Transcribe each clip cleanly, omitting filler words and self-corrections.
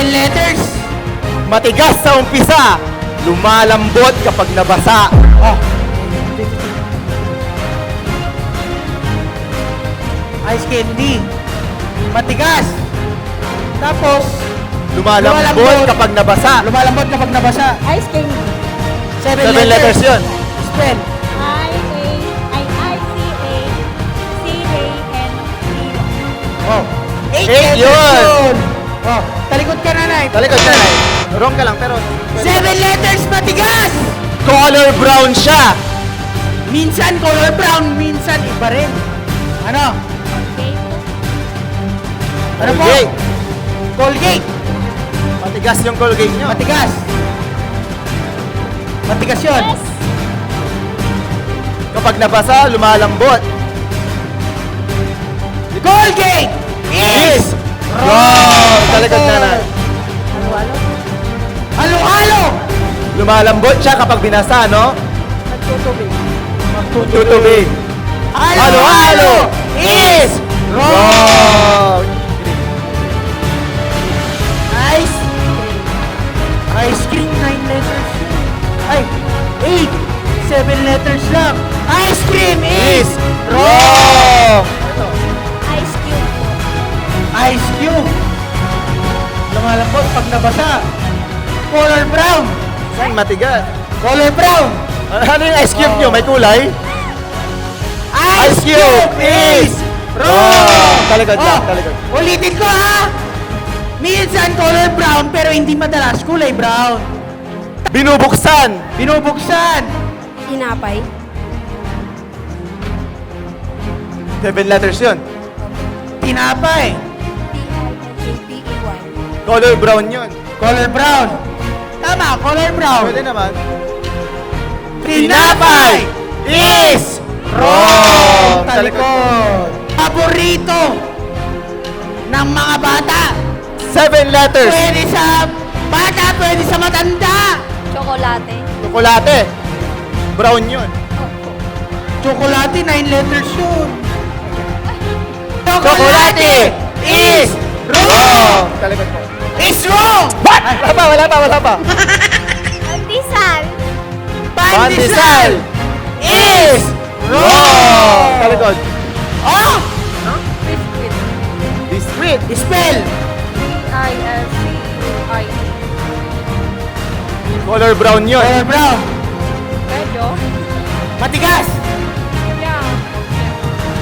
letters. Matigas sa umpisa, lumalambot kapag nabasa. Oh. Ice candy. Matigas. Tapos, Lumalambot kapag nabasa. lumalambot kapag nabasa. Ice candy. 7 7 letters yun. Spell. I-A-C-A-C-A-N-D. Oh. 8 Eight letters yun. Oh, talikod ka na, Nay. Talikod na eh. Wrong ka lang, pero... 7 letters, matigas! Color brown siya. Minsan color brown, minsan iba rin. Ano? Ano po? Colgate. Colgate. Matigas yung Colgate nyo. Matigas. Matigas yun. Yes. Kapag nabasa, lumalambot. Colgate is wrong! Talikod na na. Halo-halo. Lumalambot siya kapag binasa, no? Nagtutubig. Tutubig. Halo-halo is wrong! Ice. Ice cream, 9 letters. Ay, 8. 7 letters lang. Ice cream is Wrong! Ice cube po. Ice cube. Lumalambot pag nabasa. Color brown. Saan matigas? Color brown. Ano yung ice cube nyo? May kulay? Ice cube is wrong. Talikod lang, talikod. Ulitin ko ha. Minsan color brown pero hindi madalas kulay brown. Binubuksan. Binubuksan. Tinapay. 7 letters yun. Tinapay. T-I-N-A-P-E-Y. Color brown yun. Color brown. Tama, color brown. Pwede naman. Tinapay is wrong. Talikod. Paborito ng mga bata. 7 letters. Pwede sa bata, pwede sa matanda. Chocolate. Chocolate. Brown yun. Opo. Chocolate, 9 letters yun. Chocolate is wrong. Talikod ko. Is wrong. What? Wala pa. Pandesal. Pandesal is wrong. Talikod. Oh! Biscuit. Biscuit. Spell. B-I-S-C-U-I-T. Color brown yun. Color brown. Medyo. Matigas. Yeah.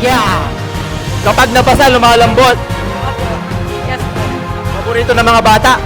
Yeah. Kapag nabasa, lumalambot. Opo. Yes po. Paborito ng mga bata.